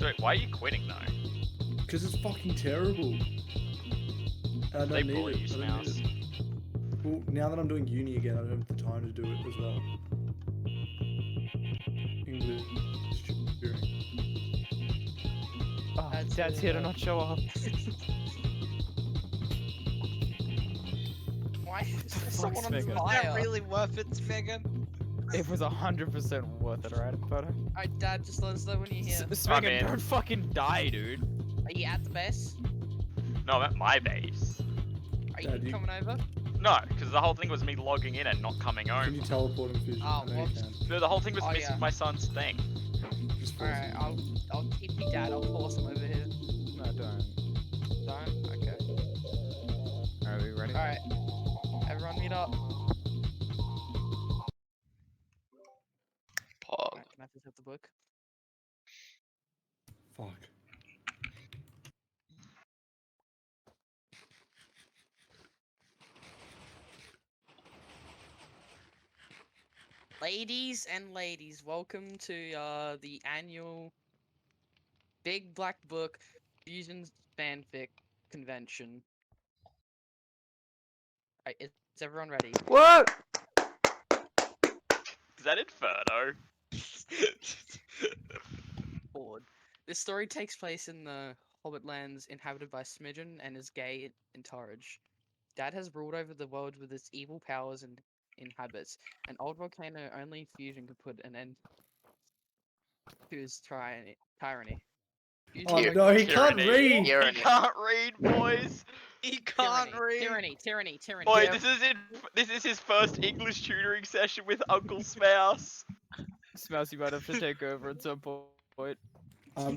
So why are you quitting though? Because it's fucking terrible. I They don't need bully it. you, I don't Smouse. need it. Well, now that I'm doing uni again, I don't have the time to do it as well. English tutoring. Oh, That's Dad's really here to low. not show up. Why is there Fuck, someone on Megan. fire? That really worth it, Megan? It was 100% worth it, alright, photo? Alright, Dad, just let us know when you're here. I'm Smegan, in. don't fucking die, dude. Are you at the base? No, I'm at my base. Are Dad, you you- coming over? No, because the whole thing was me logging in and not coming Can home. you teleport in Fusion? Oh, I know you whoops. can. No, the whole thing was Oh, missing yeah. my son's thing. Just force Alright, it. I'll keep you, Dad. I'll force him over here. No, don't. Don't? Okay. Are we ready? Alright. Everyone meet up. Pog. Alright, can I just have the book? Fuck. Ladies and ladies, welcome to the annual Big Black Book Fusion Fanfic Convention. Alright, is everyone ready? What? Is that Inferno? Forward. This story takes place in the Hobbit lands inhabited by Smidgen and his gay entourage. Dad has ruled over the world with its evil powers and habits. An old volcano only fusion could put an end to his tyranny. Fusion Oh Tyranny. no, he can't Tyranny. read! He Tyranny. can't read, boys. He can't read. tyranny. Boy, Yeah. this is his first English tutoring session with Uncle Smouse. Smouse, you might have to take over at some point. I'm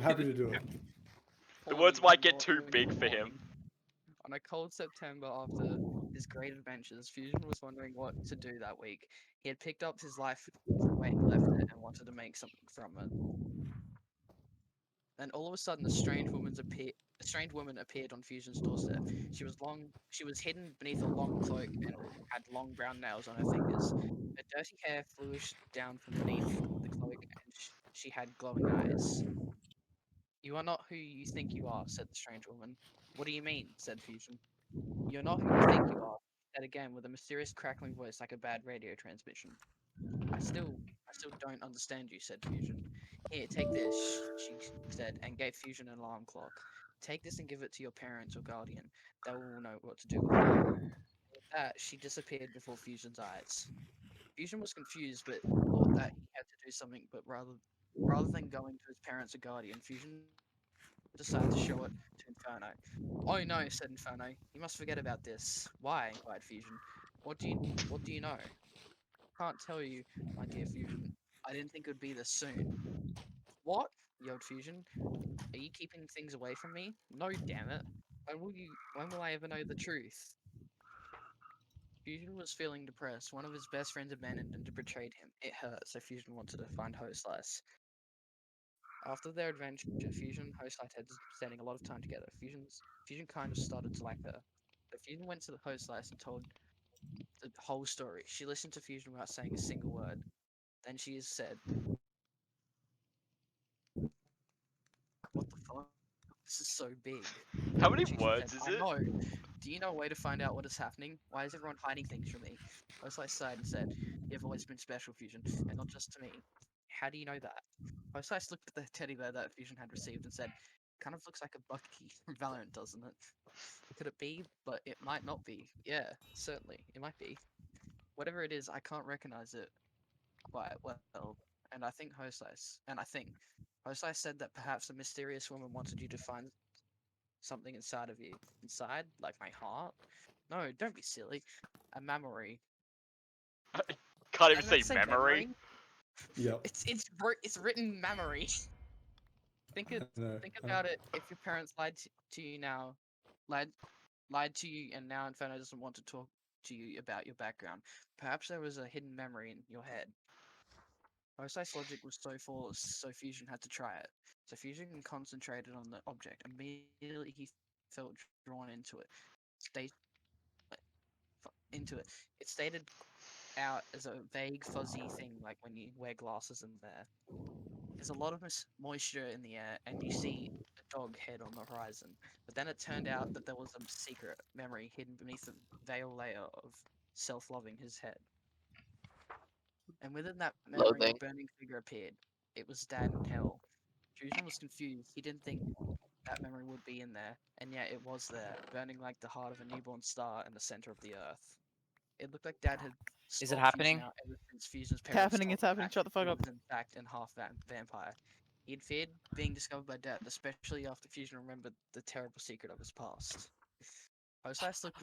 happy to do it. The words might get too big for him. On a cold September after his great adventures, Fusion was wondering what to do that week. He had picked up his life from where he left it and wanted to make something from it. Then all of a sudden, a strange woman appeared on Fusion's doorstep. She was hidden beneath a long cloak and had long brown nails on her fingers. Her dirty hair flew down from beneath the cloak, and she had glowing eyes. "You are not who you think you are," said the strange woman. "What do you mean?" said Fusion. "You're not who you think you are," said again with a mysterious crackling voice like a bad radio transmission. I still don't understand you," said Fusion. "Here, take this," she said, and gave Fusion an alarm clock. "Take this and give it to your parents or guardian. They will know what to do with it." With that, she disappeared before Fusion's eyes. Fusion was confused, but thought that he had to do something. But rather than going to his parents or guardian, Fusion decided to show it to Inferno. "Oh no," said Inferno. "You must forget about this." "Why?" inquired Fusion. What do you know?" "Can't tell you, my dear Fusion. I didn't think it would be this soon." "What?" yelled Fusion. "Are you keeping things away from me?" "No, damn it. When will I ever know the truth?" Fusion was feeling depressed. One of his best friends abandoned and betrayed him. It hurt, so Fusion wanted to find Host Slice. After their adventure, Fusion and Host Slice had spending a lot of time together. Fusion kind of started to like her. So Fusion went to the Host Slice and told the whole story. She listened to Fusion without saying a single word. Then she said, "What the fuck? This is so big." How many She words said, is "I it? know. Do you know a way to find out what is happening? Why is everyone hiding things from me?" Osai sighed and said, "You've always been special, Fusion, and not just to me." "How do you know that?" Osai looked at the teddy bear that Fusion had received and said, "Kind of looks like a Bucky from Valorant, doesn't it?" "Could it be? But it might not be." "Yeah, certainly, it might be. Whatever it is, I can't recognize it quite well. And I think Hosai said that perhaps a mysterious woman wanted you to find something inside of you. Inside? Like my heart?" "No, don't be silly. A memory." Can't even Did I say memory. Yep. It's written memory. Think I know. about it. If your parents to you now, lied to you, and now Inferno doesn't want to talk to you about your background, perhaps there was a hidden memory in your head. Osai's logic was so flawless, so Fusion had to try it. So Fusion concentrated on the object. Immediately he felt drawn into it. It stated out as a vague, fuzzy thing, like when you wear glasses in there. there's a lot of moisture in the air, and you see a dog head on the horizon. But then it turned out that there was a secret memory hidden beneath a veil layer of self-loving his head. And within that memory, Loathing. a burning figure appeared. It was Dad in hell. Fusion was confused. He didn't think that memory would be in there, and yet it was there, burning like the heart of a newborn star in the center of the earth. It looked like Dad had Is it swapped happening? Fusion out ever since Fusion's It's parents happening, told it's him happening, that shut the fuck he up. was in fact and half vampire. He'd feared being discovered by Dad, especially after Fusion remembered the terrible secret of his past. Osiris looked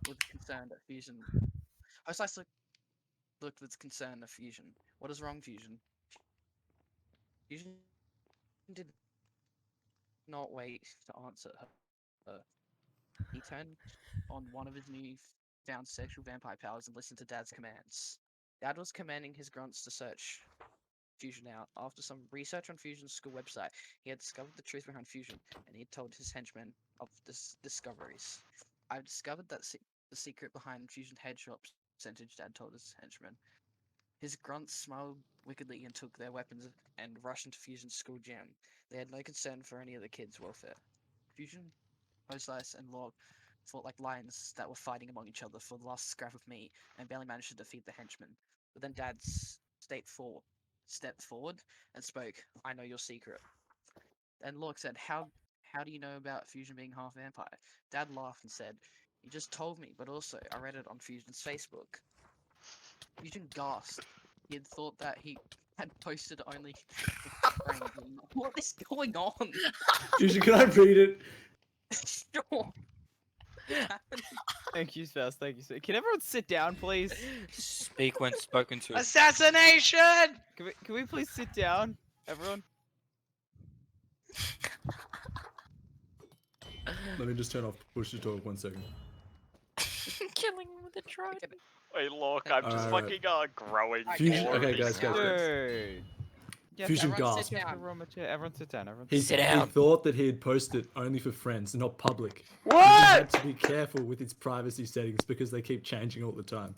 with concern at Fusion. Osiris looked with concern at Fusion. What is wrong, Fusion? Fusion did not wait to answer her. He turned on one of his new found sexual vampire powers and listened to Dad's commands. Dad was commanding his grunts to search Fusion out. After some research on Fusion's school website, he had discovered the truth behind Fusion, and he had told his henchmen of discoveries. I've discovered that the secret behind Fusion head shop percentage, Dad told his henchmen. His grunts smiled wickedly and took their weapons and rushed into Fusion's school gym. They had no concern for any of the kids' welfare. Fusion, Osiris, and Log fought like lions that were fighting among each other for the last scrap of meat and barely managed to defeat the henchmen. But then Dad stepped forward and spoke, "I know your secret." And Lork said, How do you know about Fusion being half vampire? Dad laughed and said, "You just told me, but also I read it on Fusion's Facebook." Fusion gasped. He had thought that he had posted only friends. What is going on? Fusion, can I read it? Sure. Thank you, Spouse. Thank you. Can everyone sit down, please? Speak when spoken to. Assassination! Can we please sit down, everyone? Let me just turn off push to talk 1 second. Killing him with a trident. Wait, look, I'm just Alright. fucking growing. Fusion- more of okay, these guys. scripts. Dude. Yes, Fusion everyone gasped. sit down. Everyone sit down. Everyone He, sit Sit down. down. he thought that he had posted only for friends, not public. He What? had to be careful with his privacy settings because they keep changing all the time.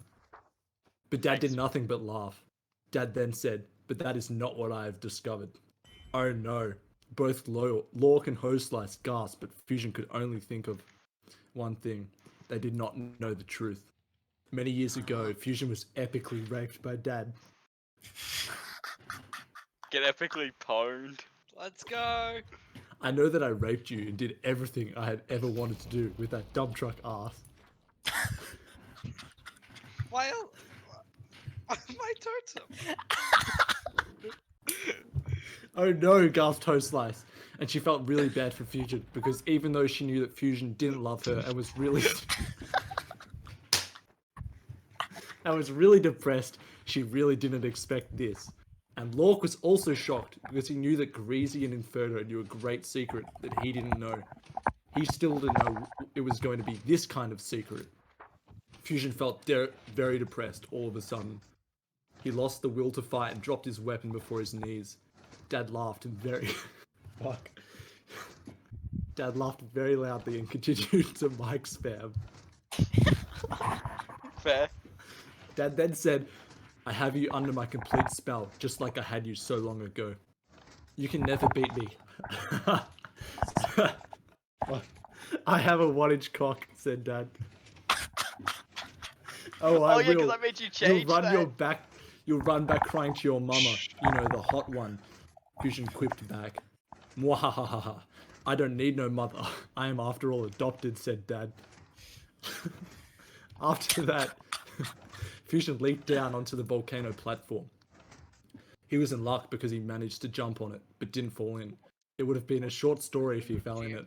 But Dad did Thanks. nothing but laugh. Dad then said, "But that is not what I have discovered." Oh no. Both Lork and Hoslice gasped, but Fusion could only think of one thing. They did not know the truth. Many years ago, Fusion was epically raped by Dad. Get epically pwned. Let's go! I know that I raped you and did everything I had ever wanted to do with that dump truck ass. Why my totem? Oh no, gasped Hoslice. And she felt really bad for Fusion because even though she knew that Fusion didn't love her and was really depressed, she really didn't expect this. And Lork was also shocked because he knew that Greasy and Inferno knew a great secret that he didn't know. He still didn't know it was going to be this kind of secret. Fusion felt very depressed all of a sudden. He lost the will to fight and dropped his weapon before his knees. Dad laughed and Fuck. Dad laughed very loudly and continued to mic spam. Fair. Dad then said, "I have you under my complete spell, just like I had you so long ago. You can never beat me." "I have a 1-inch cock," said Dad. "Oh, I Oh yeah, because will. I made you change You'll run back crying to your mama, you know, the hot one." Fusion quipped back. "Mwahahaha. I don't need no mother. I am after all adopted," said Dad. After that, Fusion leaped down onto the volcano platform. He was in luck because he managed to jump on it, but didn't fall in. It would have been a short story if he fell in it.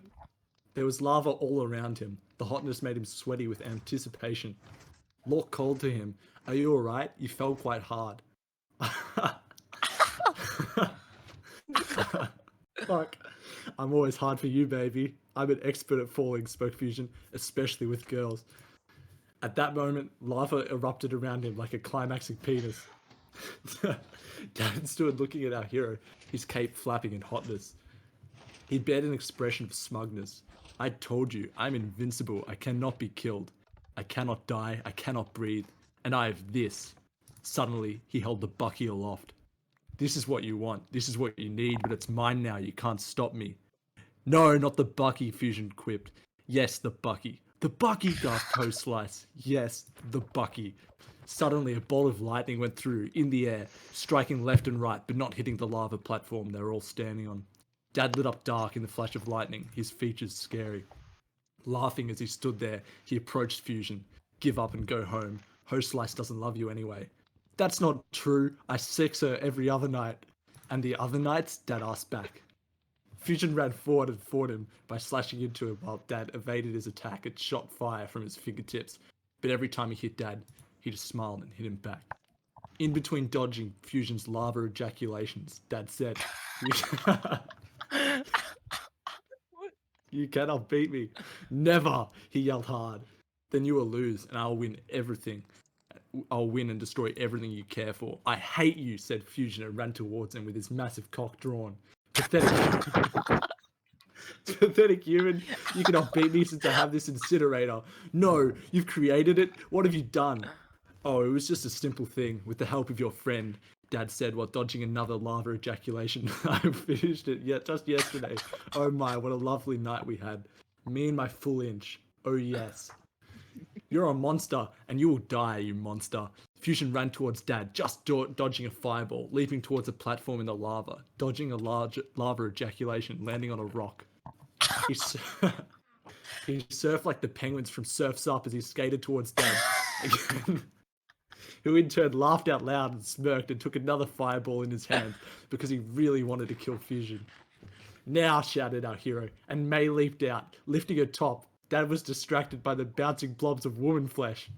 There was lava all around him. The hotness made him sweaty with anticipation. Lork called to him, "Are you alright? You fell quite hard." "Fuck. I'm always hard for you, baby. I'm an expert at falling," spoke Fusion, "especially with girls." At that moment, lava erupted around him like a climaxing penis. Dad stood looking at our hero, his cape flapping in hotness. He bared an expression of smugness. "I told you, I'm invincible. I cannot be killed. I cannot die. I cannot breathe. And I have this." Suddenly, he held the bucky aloft. This is what you want. This is what you need, but it's mine now. You can't stop me. No, not the Bucky, Fusion quipped. Yes, the Bucky. The Bucky, gasped Toast Slice. Yes, the Bucky. Suddenly, a bolt of lightning went through, in the air, striking left and right, but not hitting the lava platform they were all standing on. Dad lit up dark in the flash of lightning, his features scary. Laughing as he stood there, he approached Fusion. Give up and go home. Host Slice doesn't love you anyway. That's not true. I sex her every other night. And the other nights, Dad asked back. Fusion ran forward and fought him by slashing into him while Dad evaded his attack and shot fire from his fingertips. But every time he hit Dad, he just smiled and hit him back. In between dodging Fusion's lava ejaculations, Dad said, You cannot beat me. Never, he yelled hard. Then you will lose and I'll win everything. I'll win and destroy everything you care for. I hate you, said Fusion and ran towards him with his massive cock drawn. Pathetic. Pathetic human. You cannot beat me since I have this incinerator. No, you've created it. What have you done? Oh, it was just a simple thing with the help of your friend, Dad said while dodging another lava ejaculation. I finished it yet just yesterday. Oh my, what a lovely night we had. Me and my full inch. Oh yes. You're a monster, and you will die, you monster. Fusion ran towards Dad, just dodging a fireball, leaping towards a platform in the lava, dodging a large lava ejaculation, landing on a rock. He surfed like the penguins from Surf's Up as he skated towards Dad, again, who in turn laughed out loud and smirked and took another fireball in his hand because he really wanted to kill Fusion. Now, shouted our hero, and May leaped out, lifting her top. Dad was distracted by the bouncing blobs of woman flesh.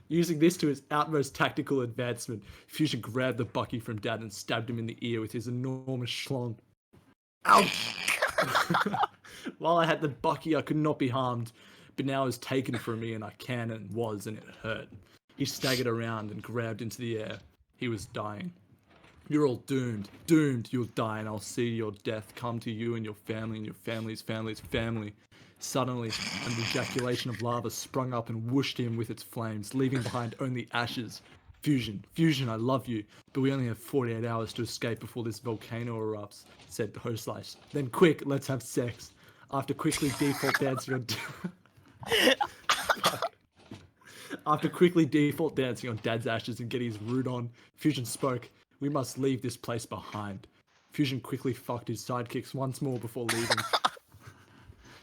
Using this to his utmost tactical advancement, Fusion grabbed the Bucky from Dad and stabbed him in the ear with his enormous schlong. Ouch! While I had the Bucky, I could not be harmed, but now it was taken from me and I can and was, and it hurt. He staggered around and grabbed into the air. He was dying. You're all doomed. Doomed. You'll die and I'll see your death come to you and your family and your family's family. Suddenly, an ejaculation of lava sprung up and whooshed him with its flames, leaving behind only ashes. Fusion, I love you, but we only have 48 hours to escape before this volcano erupts, said the host slice. Then quick, let's have sex. After quickly default dancing on Dad's ashes and getting his root on, Fusion spoke, we must leave this place behind. Fusion quickly fucked his sidekicks once more before leaving.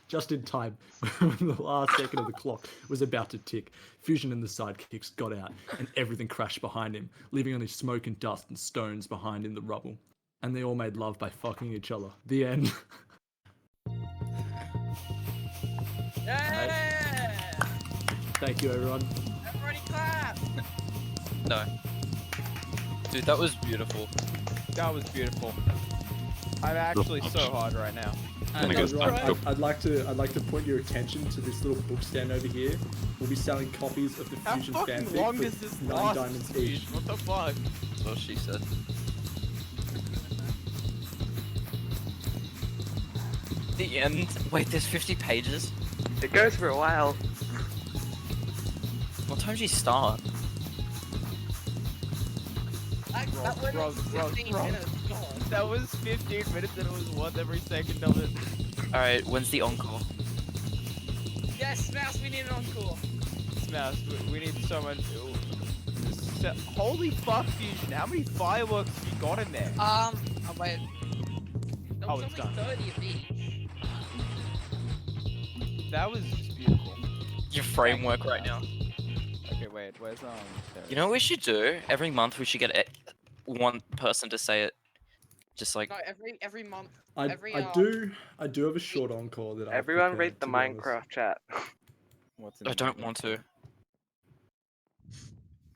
Just in time, when the last second of the clock was about to tick, Fusion and the sidekicks got out, and everything crashed behind him, leaving only smoke and dust and stones behind in the rubble. And they all made love by fucking each other. The end. Yeah! Thank you, everyone. Everybody clap! No. Dude, that was beautiful. That was beautiful. I'm actually so hard right now. I'd like to point your attention to this little book stand over here. We'll be selling copies of the How Fusion fucking fanfic long for does this 9 last, diamonds dude? each. What the fuck? That's what she said. The end? Wait, there's 50 pages? It goes for a while. What time did you start? That went on for 15 minutes. God. That was 15 minutes and it was worth every second of it. Alright, when's the encore? Yes, Mouse, we need an encore. Smash, we need so much. Holy fuck, Fusion, how many fireworks have you got in there? Oh wait. There Oh, was it's only done. 30 of each. That was just beautiful. Your framework right now. Okay, wait, where's there You know what we should do? Every month we should get one person to say it. Just like, No, every month. I do have a short encore that I. Everyone read the Minecraft chat. What's in I the don't middle? want to.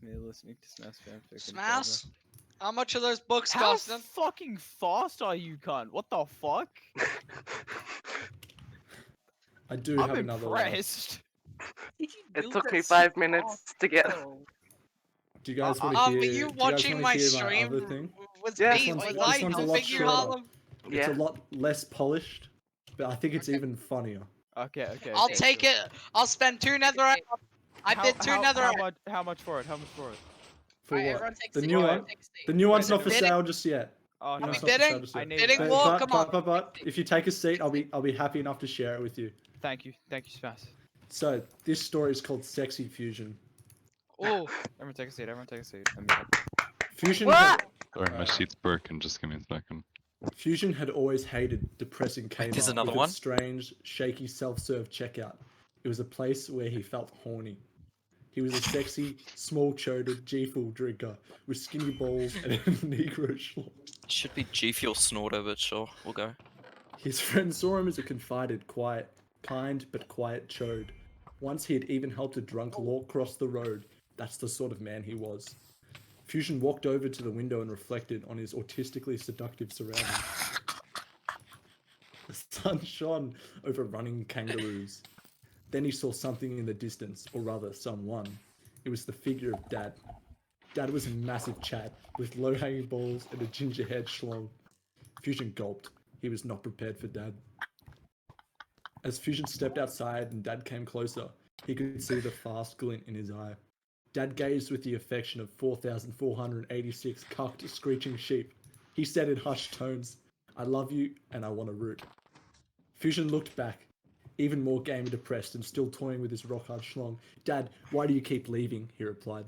Me listening to Smash fanfic. in Smash? How much are those books progress. How costing? fucking fast are you, cunt? What the fuck? I do I'm have another one. impressed. It took me 5 minutes to get. Do you guys want to hear? Were you do you guys watching wanna my hear stream? other thing? Was Yeah, me? this Was one's- I this one's a lot helping you, shorter. Harlem? It's Yeah. a lot less polished, but I think it's even funnier. Okay, okay. I'll okay, take sure. it. I'll spend 2 netherite. I did 2 netherite. How much for it? How much for it? For Alright, what? everyone take a The seat, new everyone one? take a seat. The new one's Wait, not for bidding? sale just yet. Oh New no. we one's not for bidding? sale just I yet. need Bidding it. war, come on. But if you take a seat, I'll be happy enough to share it with you. Thank you, Smash. So this story is called Sexy Fusion. Oh, Everyone take a seat. Everyone take a seat. Let me help. Fusion. What? Sorry, my seat's broken. Just give me a second. Fusion had always hated depressing Kmart there's another with one? its strange, shaky self-serve checkout. It was a place where he felt horny. He was a sexy, small-choded G-Fuel drinker with skinny balls and a Negro schlong. Should be G Fuel Snorter, but sure, we'll go. His friend saw him as a confided, kind but quiet chode. Once he had even helped a drunk Lork cross the road. That's the sort of man he was. Fusion walked over to the window and reflected on his autistically seductive surroundings. The sun shone over running kangaroos. Then he saw something in the distance, or rather, someone. It was the figure of Dad. Dad was a massive chap, with low-hanging balls and a ginger-haired schlong. Fusion gulped. He was not prepared for Dad. As Fusion stepped outside and Dad came closer, he could see the fast glint in his eye. Dad gazed with the affection of 4,486 cucked, screeching sheep. He said in hushed tones, "I love you and I want to root." Fusion looked back, even more game depressed and still toying with his rock-hard schlong. "Dad, why do you keep leaving?" he replied.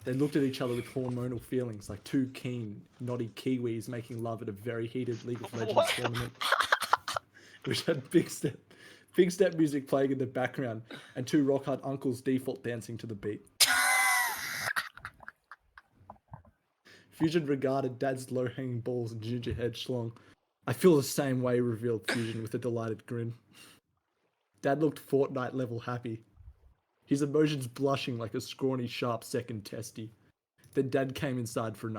They looked at each other with hormonal feelings, like two keen, naughty Kiwis making love at a very heated League of Legends What? tournament, which had big step music playing in the background, and two rock-hard uncles default dancing to the beat. Fusion regarded Dad's low-hanging balls and ginger-haired schlong. "I feel the same way," revealed Fusion with a delighted grin. Dad looked Fortnite-level happy, his emotions blushing like a scrawny, sharp second testy. Then Dad came inside for a night.